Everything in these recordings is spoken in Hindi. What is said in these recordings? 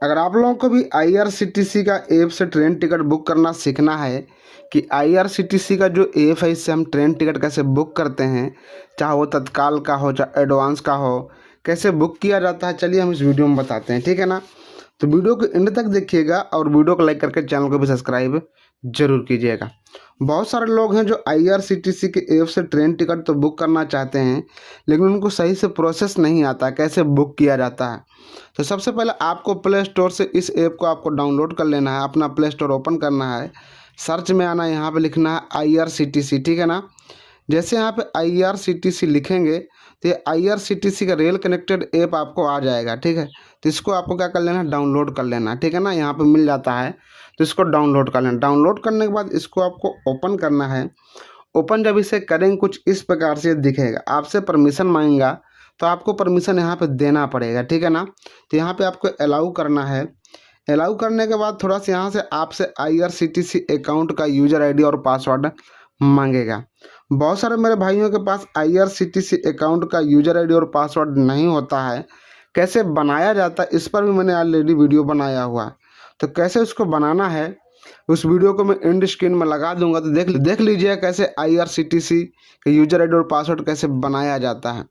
अगर आप लोगों को भी आईआरसीटीसी का ऐप से ट्रेन टिकट बुक करना सीखना है कि आईआरसीटीसी का जो ऐप है इससे हम ट्रेन टिकट कैसे बुक करते हैं, चाहे वो तत्काल का हो चाहे एडवांस का हो, कैसे बुक किया जाता है, चलिए हम इस वीडियो में बताते हैं, ठीक है ना। तो वीडियो को एंड तक देखिएगा और वीडियो को लाइक करके चैनल को भी सब्सक्राइब जरूर कीजिएगा। बहुत सारे लोग हैं जो आईआरसीटीसी के ऐप से ट्रेन टिकट तो बुक करना चाहते हैं, लेकिन उनको सही से प्रोसेस नहीं आता कैसे बुक किया जाता है। तो सबसे पहले आपको प्ले स्टोर से इस ऐप को आपको डाउनलोड कर लेना है, अपना प्ले स्टोर ओपन करना है, सर्च में आना है, यहाँ पे लिखना है आईआरसीटीसी, ठीक है ना। जैसे यहाँ पे आईआरसीटीसी लिखेंगे तो ये आईआरसीटीसी का रेल कनेक्टेड ऐप आपको आ जाएगा, ठीक है। तो इसको आपको क्या कर लेना है, डाउनलोड कर लेना है, ठीक है ना। यहाँ पे मिल जाता है तो इसको डाउनलोड कर लेना। डाउनलोड करने के बाद इसको आपको ओपन करना है। ओपन जब इसे करेंगे कुछ इस प्रकार से दिखेगा, आपसे परमिशन मांगेगा तो आपको परमिशन यहाँ पे देना पड़ेगा, ठीक है ना। तो यहाँ पे आपको अलाउ करना है। अलाउ करने के बाद थोड़ा सा यहाँ से आपसे आईआरसीटीसी अकाउंट का यूज़र आईडी और पासवर्ड मांगेगा। बहुत सारे मेरे भाइयों के पास आईआरसीटीसी अकाउंट का यूज़र आईडी और पासवर्ड नहीं होता है। कैसे बनाया जाता है इस पर भी मैंने ऑलरेडी वीडियो बनाया हुआ है। तो कैसे उसको बनाना है उस वीडियो को मैं एंड स्क्रीन में लगा दूंगा, तो देख लीजिए कैसे आईआरसीटीसी के यूज़र आईडी और पासवर्ड कैसे बनाया जाता है।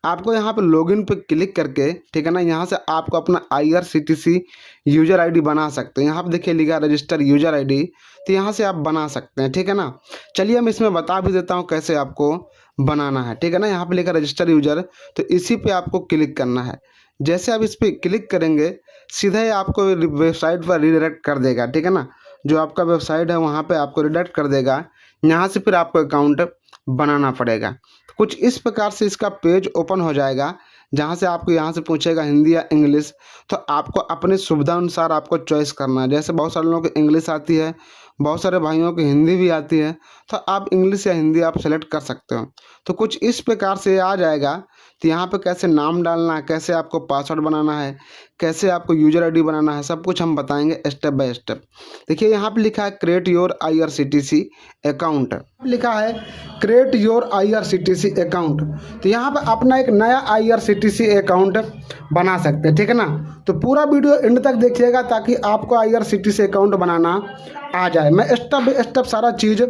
आपको यहाँ पे लॉगिन पे क्लिक करके, ठीक है ना, यहाँ से आपको अपना आईआरसीटीसी यूज़र आईडी बना सकते हैं। यहाँ पे देखिए लिखा रजिस्टर यूज़र आईडी, तो यहाँ से आप बना सकते हैं, ठीक है ना। चलिए हम इसमें बता भी देता हूँ कैसे आपको बनाना है, ठीक है ना। यहाँ पे लिखा रजिस्टर यूज़र, तो इसी पे आपको क्लिक करना है। जैसे आप इस पर क्लिक करेंगे सीधे आपको वेबसाइट पर रिडायरेक्ट कर देगा, ठीक है ना। जो आपका वेबसाइट है वहाँ पे आपको रिडायरेक्ट कर देगा। यहाँ से फिर आपको अकाउंट बनाना पड़ेगा। कुछ इस प्रकार से इसका पेज ओपन हो जाएगा, जहाँ से आपको यहाँ से पूछेगा हिंदी या इंग्लिश। तो आपको अपने सुविधा अनुसार आपको चॉइस करना है। जैसे बहुत सारे लोगों को इंग्लिश आती है, बहुत सारे भाइयों को हिंदी भी आती है, तो आप इंग्लिश या हिंदी आप सेलेक्ट कर सकते हो। तो कुछ इस प्रकार से आ जाएगा। तो यहाँ पे कैसे नाम डालना है, कैसे आपको पासवर्ड बनाना है, कैसे आपको यूज़र आईडी बनाना है, सब कुछ हम बताएंगे स्टेप बाय स्टेप। देखिए यहाँ पे लिखा है क्रिएट योर आईआरसीटीसी अकाउंट, लिखा है क्रिएट योर आईआरसीटीसी अकाउंट। तो यहाँ पे अपना एक नया आईआरसीटीसी अकाउंट बना सकते हैं, ठीक है ना। तो पूरा वीडियो एंड तक देखिएगा ताकि आपको आईआरसीटीसी अकाउंट बनाना आ जाए। मैं स्टेप बाय स्टेप सारा चीज़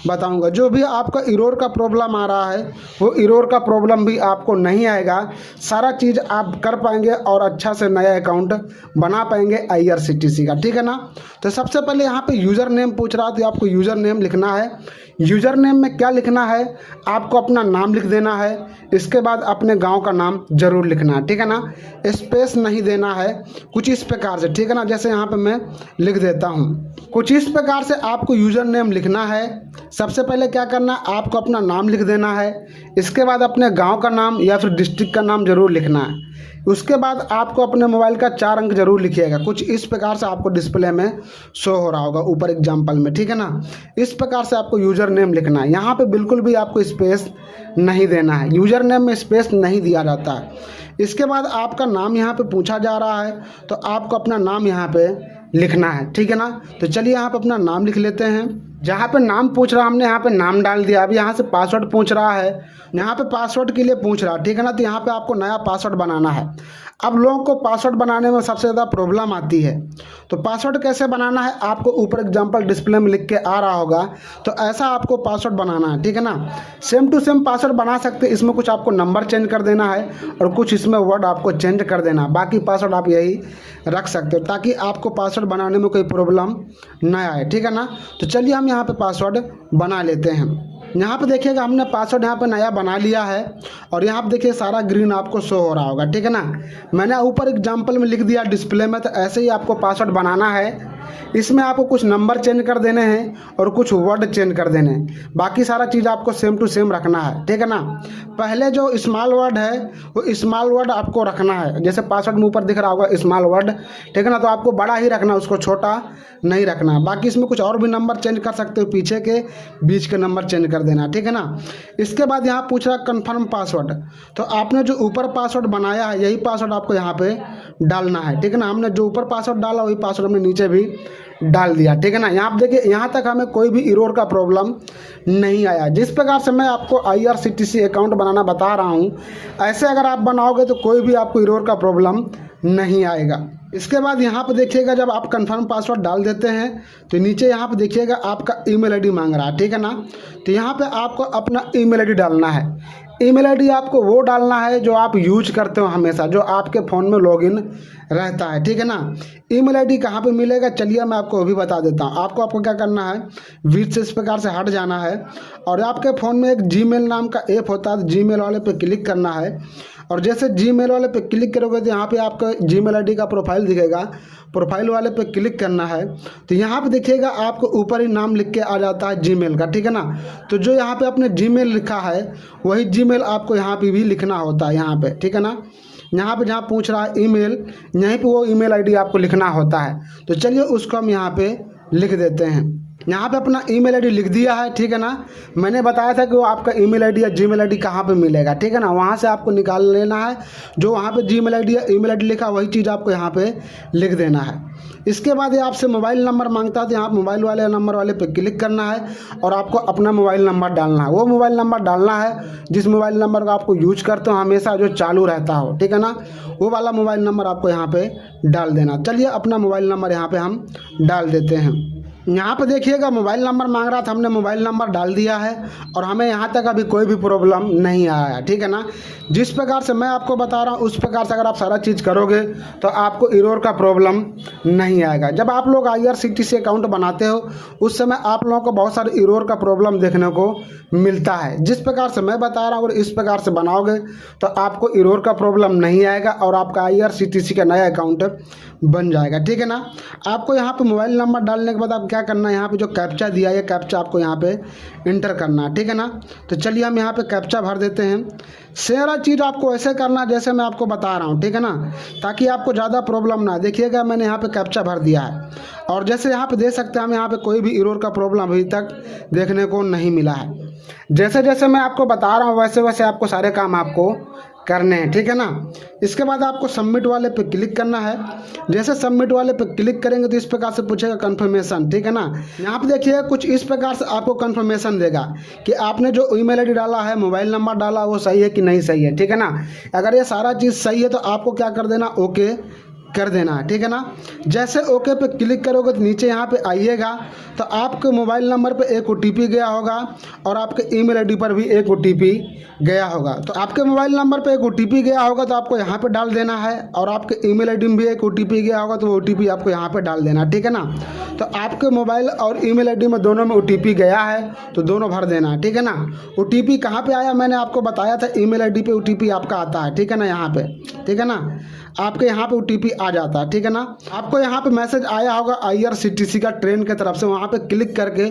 बताऊंगा। जो भी आपका इरोर का प्रॉब्लम आ रहा है वो इरोर का प्रॉब्लम भी आपको नहीं आएगा। सारा चीज़ आप कर पाएंगे और अच्छा से नया अकाउंट बना पाएंगे आईआरसीटीसी का, ठीक है ना। तो सबसे पहले यहाँ पे यूज़र नेम पूछ रहा था, आपको यूज़र नेम लिखना है। यूज़र नेम में क्या लिखना है, आपको अपना नाम लिख देना है। इसके बाद अपने गांव का नाम जरूर लिखना है, ठीक है ना। स्पेस नहीं देना है, कुछ इस प्रकार से, ठीक है ना। जैसे यहाँ पे मैं लिख देता हूँ, कुछ इस प्रकार से आपको यूज़र नेम लिखना है। सबसे पहले क्या करना है, आपको अपना नाम लिख देना है। इसके बाद अपने गांव का नाम या फिर डिस्ट्रिक्ट का नाम जरूर लिखना है। उसके बाद आपको अपने मोबाइल का 4 अंक जरूर लिखिएगा। कुछ इस प्रकार से आपको डिस्प्ले में शो हो रहा होगा ऊपर एग्जाम्पल में, ठीक है ना। इस प्रकार से आपको यूज़र नेम लिखना है। यहाँ पे बिल्कुल भी आपको स्पेस नहीं देना है, यूज़र नेम में स्पेस नहीं दिया जाता है। इसके बाद आपका नाम यहाँ पे पूछा जा रहा है, तो आपको अपना नाम यहाँ पे लिखना है, ठीक है ना। तो चलिए यहाँ पे अपना नाम लिख लेते हैं। जहाँ पे नाम पूछ रहा हमने यहाँ पे नाम डाल दिया। अब यहाँ से पासवर्ड पूछ रहा है, यहाँ पे पासवर्ड के लिए पूछ रहा है, ठीक है ना। तो यहाँ पे आपको नया पासवर्ड बनाना है। अब लोगों को पासवर्ड बनाने में सबसे ज़्यादा प्रॉब्लम आती है। तो पासवर्ड कैसे बनाना है, आपको ऊपर एग्जाम्पल डिस्प्ले में लिख के आ रहा होगा, तो ऐसा आपको पासवर्ड बनाना है, ठीक है ना। सेम टू सेम पासवर्ड बना सकते, इसमें कुछ आपको नंबर चेंज कर देना है और कुछ इसमें वर्ड आपको चेंज कर देना। बाकी पासवर्ड आप यही रख सकते हो ताकि आपको पासवर्ड बनाने में कोई प्रॉब्लम ना आए, ठीक है ना। तो चलिए हम यहाँ पे पासवर्ड बना लेते हैं। यहाँ पे देखिएगा हमने पासवर्ड यहाँ पे नया बना लिया है और यहाँ पे देखिए सारा ग्रीन आपको शो हो रहा होगा, ठीक है ना। मैंने ऊपर एग्जाम्पल में लिख दिया डिस्प्ले में, तो ऐसे ही आपको पासवर्ड बनाना है। इसमें आपको कुछ नंबर चेंज कर देने हैं और कुछ वर्ड चेंज कर देने हैं। बाकी सारा चीज़ आपको सेम टू सेम रखना है, ठीक है ना। पहले जो स्मॉल वर्ड है वो स्मॉल वर्ड आपको रखना है। जैसे पासवर्ड में ऊपर दिख रहा होगा स्मॉल वर्ड, ठीक है ना। तो आपको बड़ा ही रखना, उसको छोटा नहीं रखना। बाकी इसमें कुछ और भी नंबर चेंज कर सकते हो, पीछे के बीच के नंबर चेंज कर देना, ठीक है ना। इसके बाद यहाँ पूछ रहा कन्फर्म पासवर्ड, तो आपने जो ऊपर पासवर्ड बनाया है यही पासवर्ड आपको यहाँ पे डालना है, ठीक है ना। हमने जो ऊपर पासवर्ड डाला वही पासवर्ड हमने नीचे भी डाल दिया, ठीक है ना। यहाँ आप देखिए यहाँ तक हमें कोई भी इरोर का प्रॉब्लम नहीं आया। जिस प्रकार से मैं आपको आईआरसीटीसी अकाउंट बनाना बता रहा हूँ, ऐसे अगर आप बनाओगे तो कोई भी आपको इरोर का प्रॉब्लम नहीं आएगा। इसके बाद यहाँ पे देखिएगा जब आप कंफर्म पासवर्ड डाल देते हैं तो नीचे यहाँ पे देखिएगा आपका ईमेल आईडी मांग रहा है, ठीक है ना। तो यहाँ पे आपको अपना ईमेल आईडी डालना है। ईमेल आईडी आपको वो डालना है जो आप यूज करते हो हमेशा, जो आपके फ़ोन में लॉगिन रहता है, ठीक है ना। ईमेल आईडी कहाँ पे मिलेगा, चलिए मैं आपको अभी बता देता हूँ। आपको क्या करना है, वीड से इस प्रकार से हट जाना है और आपके फ़ोन में एक जीमेल नाम का ऐप होता है, जीमेल वाले पे क्लिक करना है। और जैसे जीमेल वाले पे क्लिक करोगे तो यहाँ पे आपका जीमेल आईडी का प्रोफाइल दिखेगा, प्रोफाइल वाले पे क्लिक करना है। तो यहाँ पे देखिएगा आपको ऊपर ही नाम लिख के आ जाता है जीमेल का, ठीक है ना। तो जो यहाँ पे आपने जीमेल लिखा है वही जीमेल आपको यहाँ पे भी लिखना होता है यहाँ पे, ठीक है ना। यहाँ पे जहाँ पूछ रहा है ईमेल, यहीं पे वो ईमेल आईडी आपको लिखना होता है। तो चलिए उसको हम यहाँ पे लिख देते हैं। यहाँ पे अपना ईमेल आईडी लिख दिया है, ठीक है ना। मैंने बताया था कि वो आपका ईमेल आईडी या जीमेल आईडी कहाँ पे मिलेगा, ठीक है ना। वहाँ से आपको निकाल लेना है, जो वहाँ पे जीमेल आईडी या ईमेल आईडी लिखा वही चीज़ आपको यहाँ पे लिख देना है। इसके बाद ये आपसे मोबाइल नंबर मांगता है, तो यहाँ मोबाइल वाले नंबर वाले पे क्लिक करना है और आपको अपना मोबाइल नंबर डालना है। वो मोबाइल नंबर डालना है जिस मोबाइल नंबर को आपको यूज करते हो हमेशा, जो चालू रहता हो, ठीक है ना। वो वाला मोबाइल नंबर आपको यहाँ पे डाल देना। चलिए अपना मोबाइल नंबर यहाँ पे हम डाल देते हैं। यहाँ पे देखिएगा मोबाइल नंबर मांग रहा था, हमने मोबाइल नंबर डाल दिया है और हमें यहाँ तक अभी कोई भी प्रॉब्लम नहीं आया है, ठीक है ना। जिस प्रकार से मैं आपको बता रहा हूँ उस प्रकार से अगर आप सारा चीज़ करोगे तो आपको एरर का प्रॉब्लम नहीं आएगा। जब आप लोग IRCTC अकाउंट बनाते हो उस समय आप लोगों को बहुत सारे एरर का प्रॉब्लम देखने को मिलता है। जिस प्रकार से मैं बता रहा हूँ अगर इस प्रकार से बनाओगे तो आपको एरर का प्रॉब्लम नहीं आएगा और आपका IRCTC का नया अकाउंट बन जाएगा, ठीक है ना। आपको यहाँ पे मोबाइल नंबर डालने के बाद आप क्या करना है, यहाँ पे जो कैप्चा दिया है कैप्चा आपको यहाँ पे इंटर करना है, ठीक है ना। तो चलिए हम यहाँ पे कैप्चा भर देते हैं। सारा चीज़ आपको ऐसे करना जैसे मैं आपको बता रहा हूँ, ठीक है ना, ताकि आपको ज़्यादा प्रॉब्लम ना। देखिएगा मैंने यहाँ पे कैप्चा भर दिया है और जैसे यहाँ पे देख सकते हैं हम यहाँ पे कोई भी एरर का प्रॉब्लम अभी तक देखने को नहीं मिला है। जैसे जैसे मैं आपको बता रहा हूँ वैसे वैसे आपको सारे काम आपको करने हैं, ठीक है ना। इसके बाद आपको सबमिट वाले पे क्लिक करना है। जैसे सबमिट वाले पे क्लिक करेंगे तो इस प्रकार से पूछेगा कंफर्मेशन, ठीक है ना। यहाँ पे देखिए कुछ इस प्रकार से आपको कंफर्मेशन देगा कि आपने जो ईमेल आईडी डाला है, मोबाइल नंबर डाला वो सही है कि नहीं सही है, ठीक है ना। अगर ये सारा चीज़ सही है तो आपको क्या कर देना, ओके कर देना है, ठीक है ना। जैसे ओके पे क्लिक करोगे तो नीचे यहाँ पे आइएगा तो आपके मोबाइल नंबर पे एक OTP गया होगा और आपके ईमेल आईडी पर भी एक OTP गया होगा। तो आपके मोबाइल नंबर पे एक OTP गया होगा तो आपको यहाँ पे डाल देना है और आपके ईमेल आईडी में भी एक OTP गया होगा तो वो OTP आपको यहाँ पे डाल देना, ठीक है ना। तो आपके मोबाइल और ईमेल आईडी में दोनों में OTP गया है तो दोनों भर देना है, ठीक है ना। OTP कहाँ पे आया मैंने आपको बताया था, ईमेल आईडी पे OTP आपका आता है, ठीक है ना, यहाँ पे, ठीक है ना। आपके यहाँ पे OTP आ जाता है, ठीक है ना। आपको यहाँ पे मैसेज आया होगा IRCTC का ट्रेन की तरफ से, वहाँ पे क्लिक करके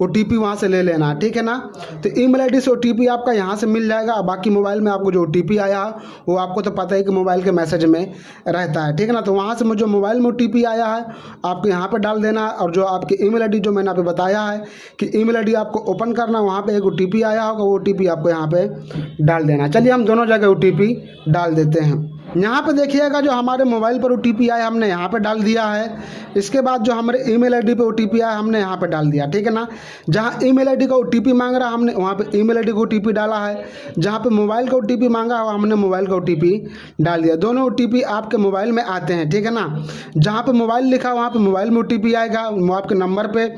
OTP वहाँ से ले लेना है, ठीक है ना। तो ईमेल आईडी से OTP आपका यहाँ से मिल जाएगा। बाकी मोबाइल में आपको जो OTP आया है वो आपको तो पता है कि मोबाइल के मैसेज में रहता है, ठीक है ना। तो वहाँ से मुझे मोबाइल में OTP आया है आपको यहाँ पर डाल देना है। और जो आपकी ईमेल आईडी जो मैंने आपको बताया है कि ईमेल आईडी आपको ओपन करना, वहाँ पे एक OTP आया होगा, वो OTP आपको यहाँ पे डाल देना। चलिए हम दोनों जगह OTP डाल देते हैं। यहाँ पे देखिएगा जो हमारे मोबाइल पर OTP आया हमने यहाँ पे डाल दिया है। इसके बाद जो हमारे ईमेल आईडी पे OTP आया हमने यहाँ पे डाल दिया, ठीक है ना। जहाँ ईमेल आईडी का OTP मांग रहा हमने वहाँ पे ईमेल आईडी का OTP डाला है। जहाँ पे मोबाइल का OTP मांगा हमने मोबाइल का OTP डाल दिया। दोनों OTP आपके मोबाइल में आते हैं, ठीक है ना। जहाँ पे मोबाइल लिखा वहाँ पे मोबाइल में OTP आएगा आपके नंबर पे,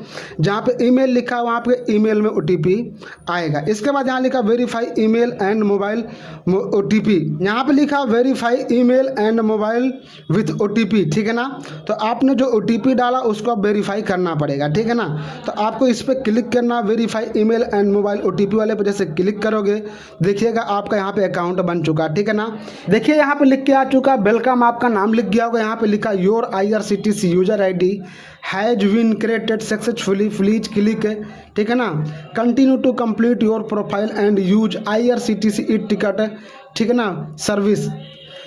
जहाँ पे ईमेल लिखा वहाँ पे ईमेल में OTP आएगा। इसके बाद यहाँ लिखा verify email and mobile OTP, यहाँ पे लिखा verify email and mobile with OTP, ठीक है ना। तो आपने जो OTP डाला उसको आप वेरीफाई करना पड़ेगा, ठीक है ना। तो आपको इस पर क्लिक करना, verify email and mobile OTP वाले पे जैसे क्लिक करोगे देखिएगा आपका यहाँ पे अकाउंट बन चुका, ठीक है ना। देखिए यहाँ पे लिख के आ चुका वेलकम, आपका नाम लिख गया होगा। यहाँ पे लिखा your IRCTC user ID has been created successfully, please click, ठीक है ना। Continue to complete your profile and use IRCTC e ticket, ठीक है ना, सर्विस।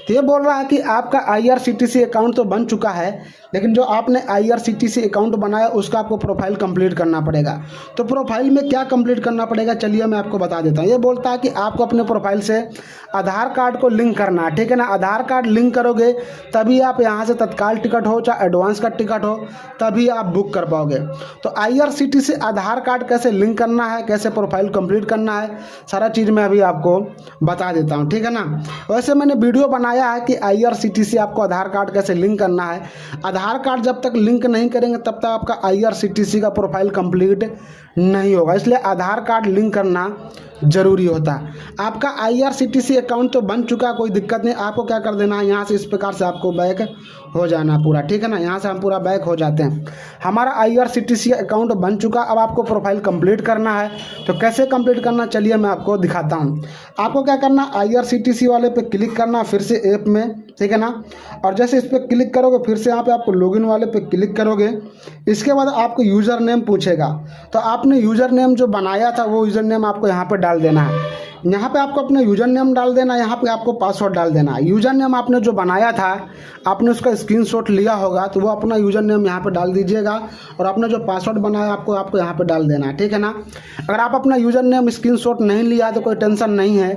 तो ये बोल रहा है कि आपका IRCTC अकाउंट तो बन चुका है, लेकिन जो आपने IRCTC अकाउंट बनाया उसका आपको प्रोफाइल कंप्लीट करना पड़ेगा। तो प्रोफाइल में क्या कंप्लीट करना पड़ेगा चलिए मैं आपको बता देता हूँ। ये बोलता है कि आपको अपने प्रोफाइल से आधार कार्ड को लिंक करना है, ठीक है ना। आधार कार्ड लिंक करोगे तभी आप यहाँ से तत्काल टिकट हो चाहे एडवांस का टिकट हो तभी आप बुक कर पाओगे। तो IRCTC आधार कार्ड कैसे लिंक करना है, कैसे प्रोफाइल कंप्लीट करना है, सारा चीज़ मैं अभी आपको बता देता हूँ, ठीक है ना। वैसे मैंने वीडियो बनाया है कि IRCTC आपको आधार कार्ड कैसे लिंक करना है। आधार कार्ड जब तक लिंक नहीं करेंगे तब तक आपका IRCTC का प्रोफाइल कंप्लीट नहीं होगा, इसलिए आधार कार्ड लिंक करना जरूरी होता है। आपका IRCTC अकाउंट तो बन चुका, कोई दिक्कत नहीं। आपको क्या कर देना है, यहाँ से इस प्रकार से आपको बैक हो जाना पूरा, ठीक है ना। यहाँ से हम पूरा बैक हो जाते हैं। हमारा IRCTC अकाउंट बन चुका, अब आपको प्रोफाइल कंप्लीट करना है। तो कैसे कंप्लीट करना, चलिए मैं आपको दिखाता हूँ। आपको क्या करना, IRCTC वाले पे क्लिक करना फिर से ऐप में, ठीक है ना। और जैसे इस पर क्लिक करोगे फिर से यहाँ पे आपको लॉगिन वाले पे क्लिक करोगे। इसके बाद आपको यूज़र नेम पूछेगा, तो आपने यूज़र नेम जो बनाया था वो यूज़र नेम आपको यहाँ पे डाल देना है। यहाँ पे आपको अपना यूज़र नेम डाल देना है, यहाँ पे आपको पासवर्ड डाल देना है। यूज़र नेम आपने जो बनाया था, आपने उसका स्क्रीनशॉट लिया होगा तो वो अपना यूज़र नेम यहाँ पे डाल दीजिएगा, और आपने जो पासवर्ड बनाया आपको यहाँ पे डाल देना है, ठीक है ना। अगर आप अपना यूज़र नेम स्क्रीनशॉट नहीं लिया तो कोई टेंशन नहीं है,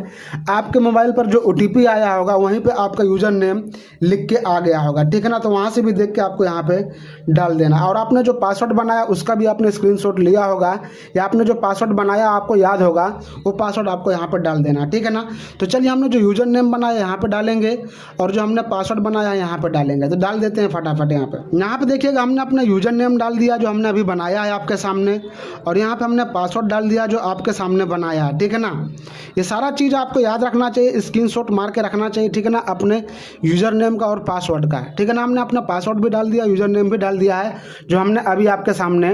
आपके मोबाइल पर जो OTP आया होगा वहीं पर आपका यूज़र नेम लिख के आ गया होगा, ठीक है ना। तो वहाँ से भी देख के आपको यहाँ पे डाल देना। और आपने जो पासवर्ड बनाया उसका भी आपने स्क्रीनशॉट लिया होगा, या आपने जो पासवर्ड बनाया आपको याद होगा वो पासवर्ड आपको यहाँ पर डाल देना, ठीक है ना। तो चलिए हमने जो यूज़र नेम बनाया यहाँ पे डालेंगे और जो हमने पासवर्ड बनाया यहाँ पे डालेंगे। तो डाल देते हैं फटाफट। यहाँ पे देखिएगा हमने अपना यूज़र नेम डाल दिया जो हमने अभी बनाया है आपके सामने, और यहाँ पे हमने पासवर्ड डाल दिया जो आपके सामने बनाया है, ठीक है ना। ये सारा चीज़ आपको याद रखना चाहिए, स्क्रीनशॉट मार के रखना चाहिए, ठीक है ना, अपने यूज़र नेम का और पासवर्ड का, ठीक है ना। हमने अपना पासवर्ड भी डाल दिया, यूज़र नेम भी डाल दिया है जो हमने अभी आपके सामने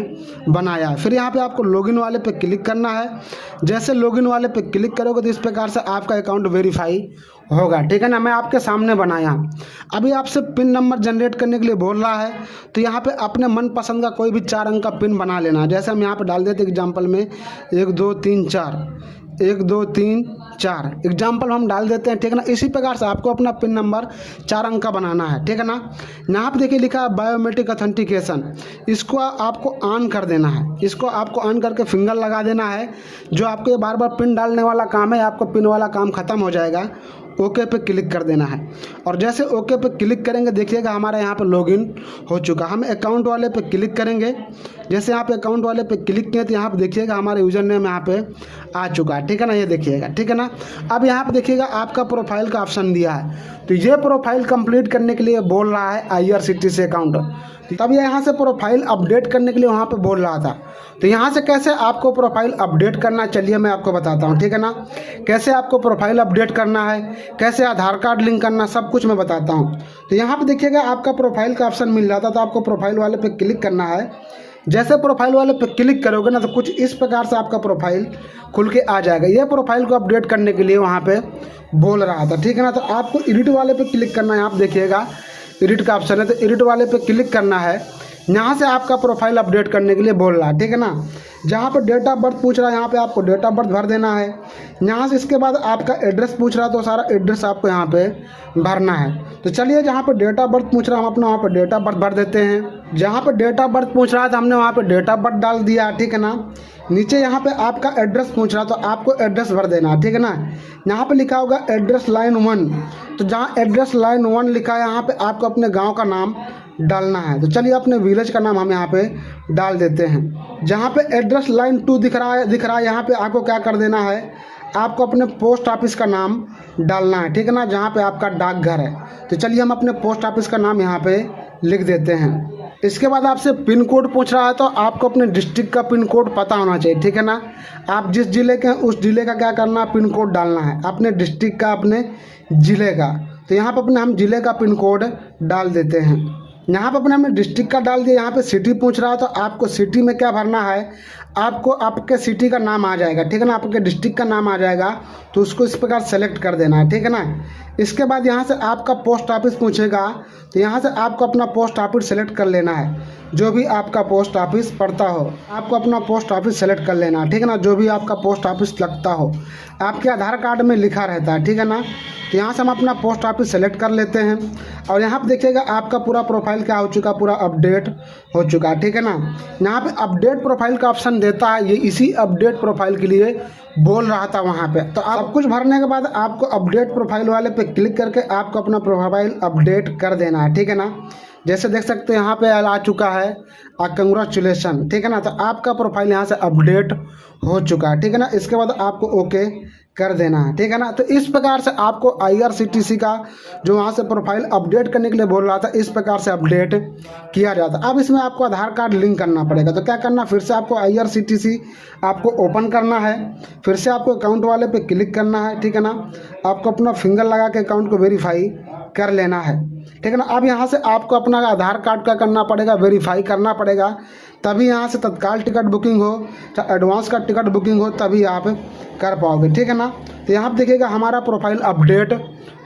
बनाया है। फिर यहाँ पे आपको लॉगिन वाले पे क्लिक करना है। जैसे लॉगिन वाले पे क्लिक करोगे तो इस प्रकार से आपका अकाउंट वेरीफाई होगा, ठीक है ना। मैं आपके सामने बनाया, अभी आपसे पिन नंबर जनरेट करने के लिए बोल रहा है, तो यहाँ पे अपने मनपसंद का कोई भी 4 अंक का पिन बना लेना। जैसे हम यहाँ पे डाल देते एग्जाम्पल में 1 2 3 4 1 2 3 4 एग्जाम्पल हम डाल देते हैं, ठीक है ना। इसी प्रकार से आपको अपना पिन नंबर 4 अंक का बनाना है, ठीक है ना। यहाँ पे देखिए लिखा है बायोमेट्रिक ऑथेंटिकेशन, इसको आपको ऑन कर देना है। इसको आपको ऑन करके फिंगर लगा देना है। जो आपको ये बार बार पिन डालने वाला काम है, आपको पिन वाला काम खत्म हो जाएगा। ओके पे क्लिक कर देना है, और जैसे ओके पे क्लिक करेंगे देखिएगा हमारा यहाँ पे लॉगिन हो चुका। हम अकाउंट वाले पे क्लिक करेंगे। जैसे यहाँ पे अकाउंट वाले पे क्लिक किए तो यहाँ पे देखिएगा हमारा यूज़र नेम यहाँ पे आ चुका है, ठीक है ना। ये देखिएगा, ठीक है ना। अब यहाँ पे देखिएगा आपका प्रोफाइल का ऑप्शन दिया है, तो ये प्रोफाइल कंप्लीट करने के लिए बोल रहा है IRCTC अकाउंट। तब ये यहाँ से प्रोफाइल अपडेट करने के लिए वहाँ पे बोल रहा था। तो यहाँ से कैसे आपको प्रोफाइल अपडेट करना, चलिए मैं आपको बताता हूँ, ठीक है ना। कैसे आपको प्रोफाइल अपडेट करना है, कैसे आधार कार्ड लिंक करना, सब कुछ मैं बताता हूँ। तो यहाँ पे देखिएगा आपका प्रोफाइल का ऑप्शन मिल रहा था, तो आपको प्रोफाइल वाले पे क्लिक करना है। जैसे प्रोफाइल वाले पे क्लिक करोगे ना तो कुछ इस प्रकार से आपका प्रोफाइल खुल के आ जाएगा। ये प्रोफाइल को अपडेट करने के लिए वहाँ पे बोल रहा था, ठीक है ना। तो आपको एडिट वाले पे क्लिक करना है। आप देखिएगा एडिट का ऑप्शन है, तो एडिट वाले पे क्लिक करना है। यहाँ से आपका प्रोफाइल अपडेट करने के लिए बोल रहा है, ठीक है ना। जहाँ पर डेट ऑफ बर्थ पूछ रहा है यहाँ पे आपको डेट ऑफ बर्थ भर देना है। यहाँ से इसके बाद आपका एड्रेस पूछ रहा है, तो सारा एड्रेस आपको यहाँ पे भरना है। तो चलिए जहाँ पर डेट ऑफ बर्थ पूछ रहा है हम अपना वहाँ पर डेट ऑफ बर्थ भर देते हैं। जहाँ पर डेट ऑफ बर्थ पूछ रहा है तो हमने वहाँ पर डेट ऑफ बर्थ डाल दिया, ठीक है ना। नीचे यहाँ पे आपका एड्रेस पूछ रहा है तो आपको एड्रेस भर देना, ठीक है ना। यहाँ पे लिखा होगा एड्रेस लाइन 1, तो जहाँ एड्रेस लाइन 1 लिखा है यहाँ पे आपको अपने गांव का नाम डालना है। तो चलिए अपने विलेज का नाम हम यहाँ पे डाल देते हैं। जहाँ पे एड्रेस लाइन 2 दिख रहा है यहाँ पे आपको क्या कर देना है, आपको अपने पोस्ट ऑफिस का नाम डालना है, ठीक है ना, जहाँ पे आपका डाकघर है। तो चलिए हम अपने पोस्ट ऑफिस का नाम यहाँ पे लिख देते हैं। इसके बाद आपसे पिन कोड पूछ रहा है, तो आपको अपने डिस्ट्रिक्ट का पिन कोड पता होना चाहिए, ठीक है ना। आप जिस जिले के हैं उस जिले का क्या करना है, पिन कोड डालना है, अपने डिस्ट्रिक्ट का, अपने ज़िले का। तो यहाँ पर अपने हम ज़िले का पिन कोड डाल देते हैं। यहाँ पर अपने हमने डिस्ट्रिक्ट का डाल दिया। यहाँ पे सिटी पूछ रहा है, तो आपको सिटी में क्या भरना है, आपको आपके सिटी का नाम आ जाएगा, ठीक है ना, आपके डिस्ट्रिक्ट का नाम आ जाएगा, तो उसको इस प्रकार सेलेक्ट कर देना है, ठीक है ना। इसके बाद यहाँ से आपका पोस्ट ऑफिस पूछेगा, तो यहाँ से आपको अपना पोस्ट ऑफिस सेलेक्ट कर लेना है। जो भी आपका पोस्ट ऑफिस पड़ता हो आपको अपना पोस्ट ऑफिस सेलेक्ट कर लेना, ठीक है ना। जो भी आपका पोस्ट ऑफिस लगता हो आपके आधार कार्ड में लिखा रहता है, ठीक है ना। तो यहाँ से हम अपना पोस्ट ऑफिस सेलेक्ट कर लेते हैं, और यहाँ पर देखिएगा आपका पूरा प्रोफाइल क्या हो चुका, पूरा अपडेट हो चुका है, ठीक है ना। यहाँ पे अपडेट प्रोफाइल का ऑप्शन देता है, ये इसी अपडेट प्रोफाइल के लिए बोल रहा था वहाँ पे। तो आप कुछ भरने के बाद आपको अपडेट प्रोफाइल वाले पे क्लिक करके आपको अपना प्रोफाइल अपडेट कर देना है, ठीक है ना। जैसे देख सकते हैं यहाँ पे आ चुका है कंग्रेचुलेसन, ठीक है ना। तो आपका प्रोफाइल यहाँ से अपडेट हो चुका है, ठीक है ना। इसके बाद आपको ओके कर देना है, ठीक है ना। तो इस प्रकार से आपको IRCTC का जो वहाँ से प्रोफाइल अपडेट करने के लिए बोल रहा था, इस प्रकार से अपडेट किया जाता है। अब इसमें आपको आधार कार्ड लिंक करना पड़ेगा। तो क्या करना, फिर से आपको IRCTC आपको ओपन करना है, फिर से आपको अकाउंट वाले पे क्लिक करना है, ठीक है ना। आपको अपना फिंगर लगा के अकाउंट को वेरीफाई कर लेना है, ठीक है ना। अब यहाँ से आपको अपना आधार कार्ड का करना पड़ेगा, वेरीफाई करना पड़ेगा, तभी यहाँ से तत्काल टिकट बुकिंग हो चाहे एडवांस का टिकट बुकिंग हो तभी आप कर पाओगे, ठीक है ना। तो यहाँ पर देखिएगा हमारा प्रोफाइल अपडेट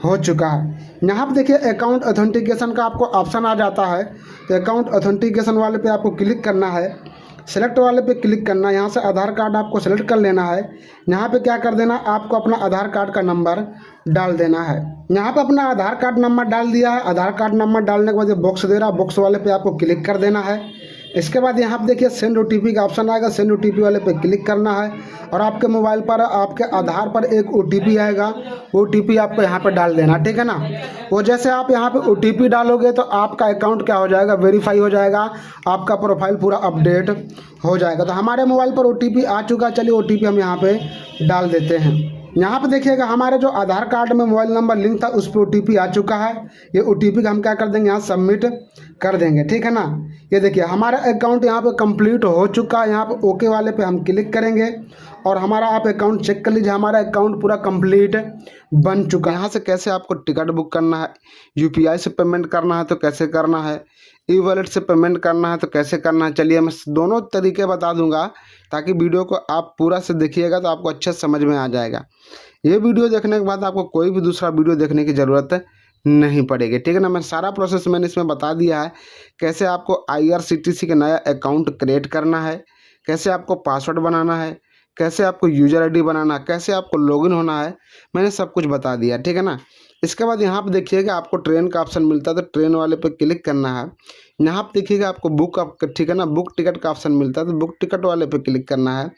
हो चुका है। यहाँ पर देखिए अकाउंट ऑथेंटिकेशन का आपको ऑप्शन आ जाता है। तो अकाउंट ऑथेंटिकेशन वाले पे आपको क्लिक करना है, सेलेक्ट वाले पे क्लिक करना है, यहाँ से आधार कार्ड आपको सेलेक्ट कर लेना है। यहाँ पे क्या कर देना, आपको अपना आधार कार्ड का नंबर डाल देना है। यहाँ पे अपना आधार कार्ड नंबर डाल दिया है। आधार कार्ड नंबर डालने के बाद ये बॉक्स दे रहा है, बॉक्स वाले पे आपको क्लिक कर देना है। इसके बाद यहाँ पे देखिए सेंड OTP का ऑप्शन आएगा, सेंड OTP वाले पे क्लिक करना है और आपके मोबाइल पर आपके आधार पर एक OTP आएगा, OTP आपको यहाँ पे डाल देना, ठीक है ना। वो जैसे आप यहाँ पे OTP डालोगे तो आपका अकाउंट क्या हो जाएगा, वेरीफाई हो जाएगा, आपका प्रोफाइल पूरा अपडेट हो जाएगा। तो हमारे मोबाइल पर OTP आ चुका, चलिए OTP हम यहाँ पे डाल देते हैं। यहाँ पे देखिएगा हमारे जो आधार कार्ड में मोबाइल नंबर लिंक था उस पर OTP आ चुका है। ये OTP का हम क्या कर देंगे, यहाँ सबमिट कर देंगे, ठीक है ना। ये देखिए हमारा अकाउंट यहाँ पे कंप्लीट हो चुका है। यहाँ पे ओके वाले पे हम क्लिक करेंगे और हमारा आप अकाउंट चेक कर लीजिए, हमारा अकाउंट पूरा कंप्लीट बन चुका है। यहाँ से कैसे आपको टिकट बुक करना है, UPI से पेमेंट करना है तो कैसे करना है, ई-वॉलेट से पेमेंट करना है तो कैसे करना है, चलिए मैं दोनों तरीके बता दूंगा ताकि वीडियो को आप पूरा से देखिएगा तो आपको अच्छे समझ में आ जाएगा। ये वीडियो देखने के बाद आपको कोई भी दूसरा वीडियो देखने की ज़रूरत नहीं पड़ेगी, ठीक है ना। मैं सारा प्रोसेस मैंने इसमें बता दिया है, कैसे आपको IRCTC का नया अकाउंट क्रिएट करना है, कैसे आपको पासवर्ड बनाना है, कैसे आपको यूज़र ID बनाना है, कैसे आपको लॉगिन होना है, मैंने सब कुछ बता दिया, ठीक है ना। इसके बाद यहाँ पे देखिएगा आपको ट्रेन का ऑप्शन मिलता है, तो ट्रेन वाले पे क्लिक करना है। यहाँ पे देखिएगा आपको बुक, ठीक है ना, बुक टिकट का ऑप्शन मिलता है, तो बुक टिकट वाले पे क्लिक करना है।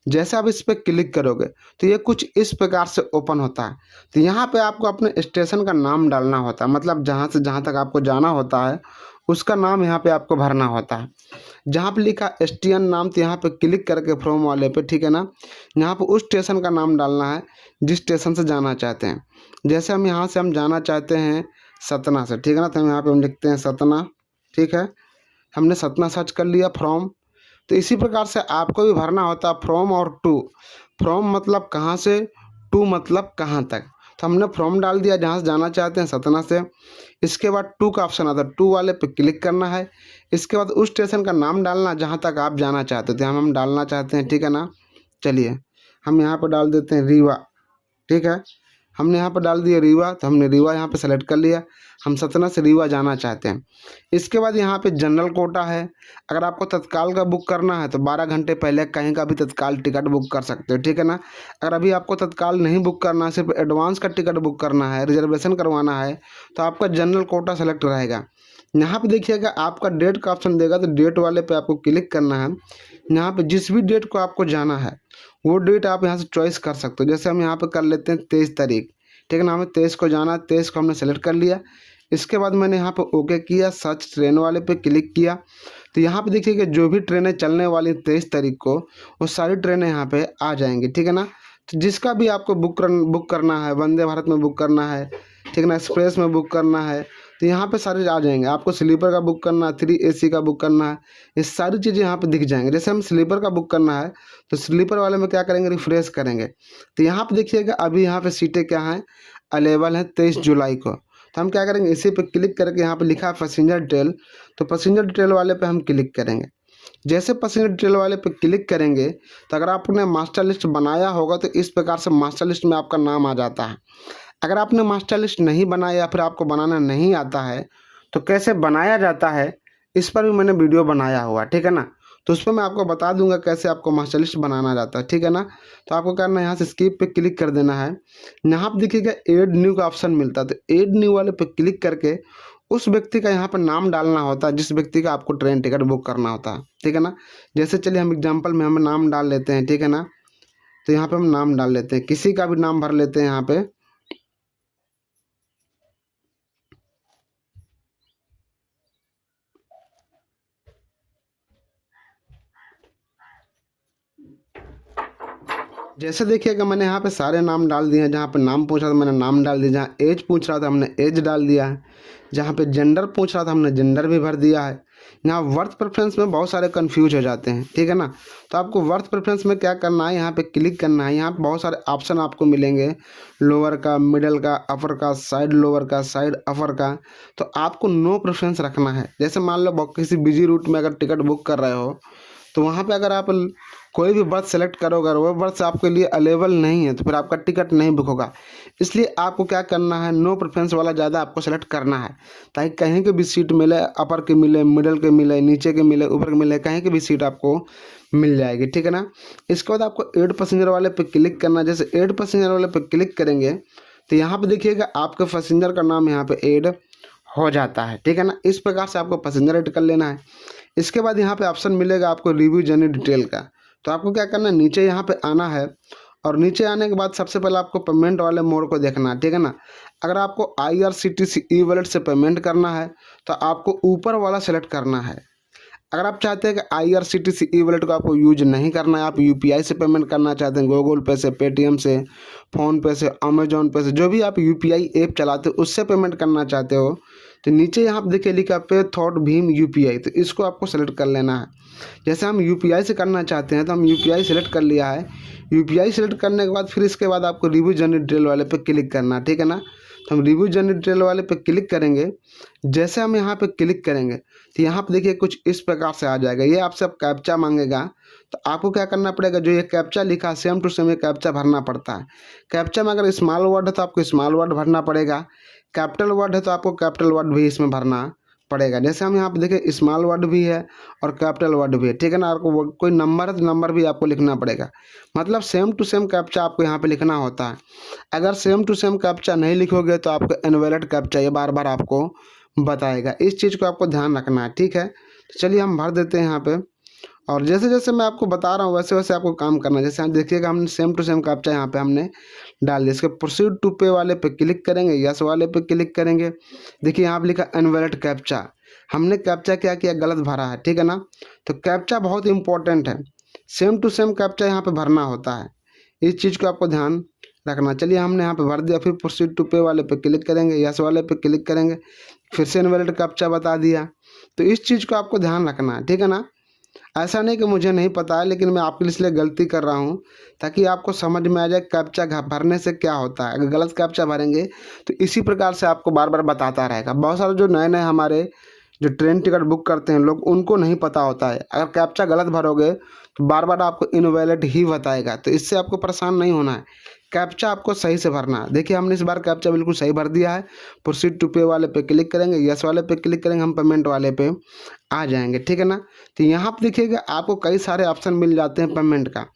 जैसे आप इस पर क्लिक करोगे तो ये कुछ इस प्रकार से ओपन होता है। तो यहाँ पे आपको अपने स्टेशन का नाम डालना होता है, मतलब जहाँ से जहाँ तक आपको जाना होता है उसका नाम यहाँ पे आपको भरना होता है। जहाँ पे लिखा STN नाम, तो यहाँ पे क्लिक करके फ्रॉम वाले पे, ठीक है ना, यहाँ पे उस स्टेशन का नाम डालना है जिस स्टेशन से जाना चाहते हैं। जैसे हम यहाँ से हम जाना चाहते हैं सतना से, ठीक है ना, तो हम यहाँ पे हम लिखते हैं सतना, ठीक है, हमने सतना सर्च कर लिया फ्रॉम। तो इसी प्रकार से आपको भी भरना होता है फ्रॉम और टू। फ्रॉम मतलब कहाँ से, टू मतलब कहाँ तक। तो हमने फ्रॉम डाल दिया जहाँ से जाना चाहते हैं सतना से। इसके बाद टू का ऑप्शन आता है, टू वाले पे क्लिक करना है। इसके बाद उस स्टेशन का नाम डालना जहाँ तक आप जाना चाहते थे, हम डालना चाहते हैं, ठीक है ना। चलिए हम यहाँ पर डाल देते हैं रीवा, ठीक है, हमने यहाँ पर डाल दिया रीवा, तो हमने रीवा यहाँ पे सेलेक्ट कर लिया। हम सतना से रीवा जाना चाहते हैं। इसके बाद यहाँ पे जनरल कोटा है। अगर आपको तत्काल का बुक करना है तो 12 घंटे पहले कहीं का भी तत्काल टिकट बुक कर सकते हो, ठीक है ना। अगर अभी आपको तत्काल नहीं बुक करना है, सिर्फ एडवांस का टिकट बुक करना है, रिजर्वेशन करवाना है, तो आपका जनरल कोटा सेलेक्ट रहेगा। यहाँ पे देखिएगा आपका डेट का ऑप्शन देगा, तो डेट वाले पे आपको क्लिक करना है। यहाँ पे जिस भी डेट को आपको जाना है वो डेट आप यहाँ से चॉइस कर सकते हो। जैसे हम यहाँ पे कर लेते हैं 23 तारीख, ठीक है ना, हमें 23 को जाना है, 23 को हमने सेलेक्ट कर लिया। इसके बाद मैंने यहाँ पे ओके किया, सर्च ट्रेन वाले पे क्लिक किया। तो यहाँ पे देखिए कि जो भी ट्रेनें चलने वाली 23 तारीख को वो सारी ट्रेनें यहाँ पे आ जाएंगी, ठीक है ना। तो जिसका भी आपको बुक करना है, वंदे भारत में बुक करना है, ठीक है ना, एक्सप्रेस में बुक करना है, तो यहाँ पे सारे आ जाएंगे। आपको स्लीपर का बुक करना है, 3AC का बुक करना है, ये सारी चीज़ें यहाँ पे दिख जाएंगे। जैसे हम स्लीपर का बुक करना है तो स्लीपर वाले में क्या करेंगे, रिफ्रेश करेंगे। तो यहाँ पे देखिएगा अभी यहाँ पे सीटें क्या हैं, अवेलेबल हैं 23 जुलाई को। तो हम क्या करेंगे, इसी पे क्लिक करके यहाँ पे लिखा है पैसेंजर डिटेल, तो पैसेंजर डिटेल वाले पे हम क्लिक करेंगे। जैसे पैसेंजर डिटेल वाले पे क्लिक करेंगे तो अगर आपने मास्टर लिस्ट बनाया होगा तो इस प्रकार से मास्टर लिस्ट में आपका नाम आ जाता है। अगर आपने मास्टर लिस्ट नहीं बनाया या फिर आपको बनाना नहीं आता है तो कैसे बनाया जाता है, इस पर भी मैंने वीडियो बनाया हुआ, ठीक है ना। तो उस पर मैं आपको बता दूंगा कैसे आपको मास्टर लिस्ट बनाना जाता है, ठीक है ना। तो आपको करना है यहाँ से स्किप पे क्लिक कर देना है। यहाँ पर देखिएगा ऐड न्यू का ऑप्शन मिलता है, तो ऐड न्यू वाले पे क्लिक करके उस व्यक्ति का यहाँ पर नाम डालना होता है जिस व्यक्ति का आपको ट्रेन टिकट बुक करना होता है, ठीक है ना। जैसे चलिए हम एग्जांपल में हम नाम डाल लेते हैं, ठीक है ना। तो यहाँ पे हम नाम डाल लेते हैं, किसी का भी नाम भर लेते हैं यहाँ पे। जैसे देखिएगा मैंने यहाँ पे सारे नाम डाल दिए हैं। जहाँ पे नाम पूछ रहा था मैंने नाम डाल दिया, जहाँ एज पूछ रहा था हमने एज डाल दिया है, जहाँ पे जेंडर पूछ रहा था हमने जेंडर भी भर दिया है। यहाँ वर्थ प्रेफरेंस में बहुत सारे कंफ्यूज हो जाते हैं, ठीक है ना। तो आपको वर्थ प्रेफरेंस में क्या करना है, यहाँ पे क्लिक करना है। यहाँ पे बहुत सारे ऑप्शन आपको मिलेंगे, लोअर का, मिडल का, अपर का, साइड लोअर का, साइड अपर का। तो आपको नो प्रेफरेंस रखना है। जैसे मान लो किसी बिजी रूट में अगर टिकट बुक कर रहे हो तो वहाँ पे अगर आप कोई भी बर्थ सेलेक्ट करोगे और वो बर्थ आपके लिए अवेलेबल नहीं है तो फिर आपका टिकट नहीं बुक होगा। इसलिए आपको क्या करना है, नो प्रेफरेंस वाला ज़्यादा आपको सेलेक्ट करना है, ताकि कहीं के भी सीट मिले, अपर के मिले, मिडल के मिले, नीचे के मिले, ऊपर के मिले, कहीं की भी सीट आपको मिल जाएगी, ठीक है ना। इसके बाद आपको ऐड पैसेंजर वाले पे क्लिक करना है। जैसे ऐड पैसेंजर वाले पे क्लिक करेंगे तो यहाँ पे देखिएगा आपके पैसेंजर का नाम यहाँ पे ऐड हो जाता है, ठीक है ना। इस प्रकार से आपको पैसेंजर ऐड कर लेना है। इसके बाद यहाँ पे ऑप्शन मिलेगा आपको रिव्यू जर्नी डिटेल का। तो आपको क्या करना है, नीचे यहाँ पे आना है और नीचे आने के बाद सबसे पहले आपको पेमेंट वाले मोड को देखना है, ठीक है ना। अगर आपको IRCTC ई वॉलेट से पेमेंट करना है तो आपको ऊपर वाला सेलेक्ट करना है। अगर आप चाहते हैं कि IRCTC ई वॉलेट को आपको यूज नहीं करना है, आप UPI से पेमेंट करना चाहते हैं, गूगल पे से, पेटीएम से, फ़ोनपे से, अमेजोन पे से, जो भी आप UPI ऐप चलाते हो उससे पेमेंट करना चाहते हो तो नीचे यहाँ पे देखिए लिखा पे थॉट भीम UPI, तो इसको आपको सेलेक्ट कर लेना है। जैसे हम UPI से करना चाहते हैं तो हम UPI सेलेक्ट कर लिया है। UPI सेलेक्ट करने के बाद फिर इसके बाद आपको रिव्यू जर्नी डिटेल वाले पे क्लिक करना है, ठीक है ना। तो हम रिव्यू जर्नी डिटेल वाले पे क्लिक करेंगे। जैसे हम यहाँ पे क्लिक करेंगे तो यहाँ पे देखिए कुछ इस प्रकार से आ जाएगा। ये आपसे अब कैप्चा मांगेगा तो आपको क्या करना पड़ेगा, जो ये कैप्चा लिखा सेम टू सेम ये कैप्चा भरना पड़ता है। कैप्चा में अगर स्मॉल वर्ड है तो आपको स्मॉल वर्ड भरना पड़ेगा, कैपिटल वर्ड है तो आपको कैपिटल वर्ड भी इसमें भरना पड़ेगा। जैसे हम यहाँ पे देखें स्मॉल वर्ड भी है और कैपिटल वर्ड भी है, ठीक है ना। आपको कोई नंबर है तो नंबर भी आपको लिखना पड़ेगा। मतलब सेम टू सेम कैप्चा आपको यहाँ पे लिखना होता है। अगर सेम टू सेम कैप्चा नहीं लिखोगे तो आपको इनवैलिड कैप्चा ये बार बार आपको बताएगा। इस चीज़ को आपको ध्यान रखना है, ठीक है। तो चलिए हम भर देते हैं यहाँ पे और जैसे जैसे मैं आपको बता रहा हूँ वैसे वैसे आपको काम करना है। जैसे आप देखिएगा हमने सेम टू सेम कैप्चा यहाँ पे हमने डाल दिया। इसके प्रोसीड टू पे वाले पे क्लिक करेंगे, यस वाले पे क्लिक करेंगे। देखिए यहाँ पे लिखा इनवैलिड कैप्चा, हमने कैप्चा क्या किया, गलत भरा है, ठीक है ना। तो कैप्चा बहुत इंपॉर्टेंट है, सेम टू सेम कैप्चा यहाँ पे भरना होता है। इस चीज़ को आपको ध्यान रखना। चलिए हमने यहाँ पे भर दिया, फिर प्रोसीड टू पे वाले पे क्लिक करेंगे, यस वाले पे क्लिक करेंगे, फिर से इनवैलिड कैप्चा बता दिया। तो इस चीज़ को आपको ध्यान रखना है, ठीक है ना। ऐसा नहीं कि मुझे नहीं पता है, लेकिन मैं आपके लिए इसलिए गलती कर रहा हूँ ताकि आपको समझ में आ जाए कैप्चा भरने से क्या होता है। अगर गलत कैप्चा भरेंगे तो इसी प्रकार से आपको बार बार बताता रहेगा। बहुत सारे जो नए नए हमारे जो ट्रेन टिकट बुक करते हैं लोग, उनको नहीं पता होता है। अगर कैप्चा गलत भरोगे तो बार बार आपको इनवैलिड ही बताएगा, तो इससे आपको परेशान नहीं होना है। कैप्चा आपको सही से भरना है। देखिए हमने इस बार कैप्चा बिल्कुल सही भर दिया है। प्रोसीड टू पे वाले पे क्लिक करेंगे, यस वाले पे क्लिक करेंगे, हम पेमेंट वाले पे आ जाएंगे, ठीक है ना। तो यहाँ पे देखिएगा आपको कई सारे ऑप्शन मिल जाते हैं पेमेंट का।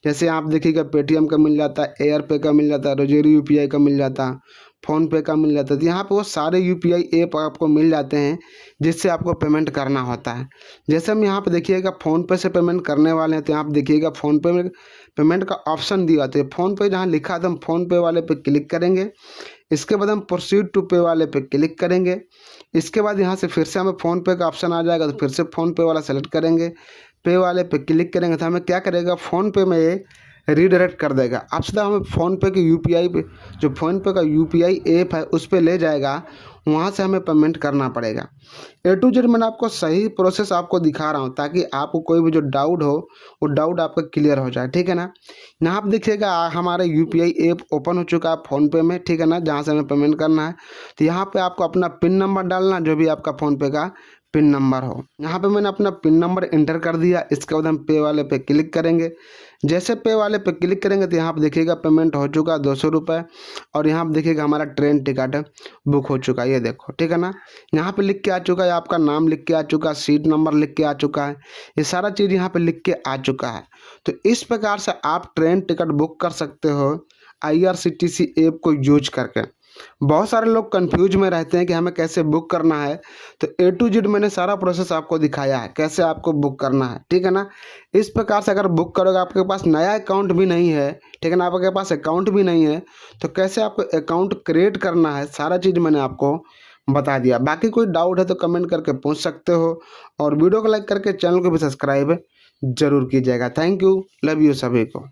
जैसे आप देखिएगा पेटीएम का मिल जाता है, एयर पे का मिल जाता है, रोजेरी UPI का मिल जाता है, फ़ोनपे का मिल जाता है। तो यहाँ पे वो सारे UPI ऐप आपको मिल जाते हैं जिससे आपको पेमेंट करना होता है। जैसे हम यहाँ पे देखिएगा फ़ोनपे से पेमेंट करने वाले हैं तो यहाँ पे देखिएगा फ़ोनपे में पेमेंट का ऑप्शन दिया जाता है। फ़ोनपे जहाँ लिखा है तो हम फ़ोनपे वाले पे क्लिक करेंगे। इसके बाद हम प्रोसीड टू पे वाले पे क्लिक करेंगे। इसके बाद यहाँ से फिर से हमें फ़ोनपे का ऑप्शन आ जाएगा तो फिर से फ़ोनपे वाला सेलेक्ट करेंगे, पे वाले पे क्लिक करेंगे तो हमें क्या करेगा, फ़ोनपे में ये रीडायरेक्ट कर देगा। अब सीधा हमें फ़ोनपे के UPI पे, जो फ़ोनपे का UPI ऐप है उस पर ले जाएगा, वहाँ से हमें पेमेंट करना पड़ेगा। A to Z मैंने आपको सही प्रोसेस आपको दिखा रहा हूँ ताकि आपको कोई भी जो डाउट हो वो डाउट आपका क्लियर हो जाए, ठीक है ना। यहाँ आप देखिएगा हमारा UPI ऐप ओपन हो चुका है फ़ोनपे में, ठीक है ना, जहाँ से हमें पेमेंट करना है। तो यहाँ पे आपको अपना पिन नंबर डालना, जो भी आपका फ़ोनपे का पिन नंबर हो। यहाँ पे मैंने अपना पिन नंबर इंटर कर दिया। इसके बाद हम पे वाले पे क्लिक करेंगे। जैसे पे वाले पे क्लिक करेंगे तो यहाँ पे देखिएगा पेमेंट हो चुका 200 रुपये और यहाँ पे देखिएगा हमारा ट्रेन टिकट बुक हो चुका है, ये देखो, ठीक है ना। यहाँ पे लिख के आ चुका है, आपका नाम लिख के आ चुका है, सीट नंबर लिख के आ चुका है, ये सारा चीज़ यहाँ पे लिख के आ चुका है। तो इस प्रकार से आप ट्रेन टिकट बुक कर सकते हो IRCTC ऐप को यूज करके। बहुत सारे लोग कंफ्यूज में रहते हैं कि हमें कैसे बुक करना है, तो ए टू जेड मैंने सारा प्रोसेस आपको दिखाया है कैसे आपको बुक करना है, ठीक है ना। इस प्रकार से अगर बुक करोगे, आपके पास नया अकाउंट भी नहीं है, ठीक है ना, आपके पास अकाउंट भी नहीं है, तो कैसे आपको अकाउंट क्रिएट करना है, सारा चीज़ मैंने आपको बता दिया। बाकी कोई डाउट है तो कमेंट करके पूछ सकते हो, और वीडियो को लाइक करके चैनल को भी सब्सक्राइब जरूर कीजिएगा। थैंक यू, लव यू सभी को।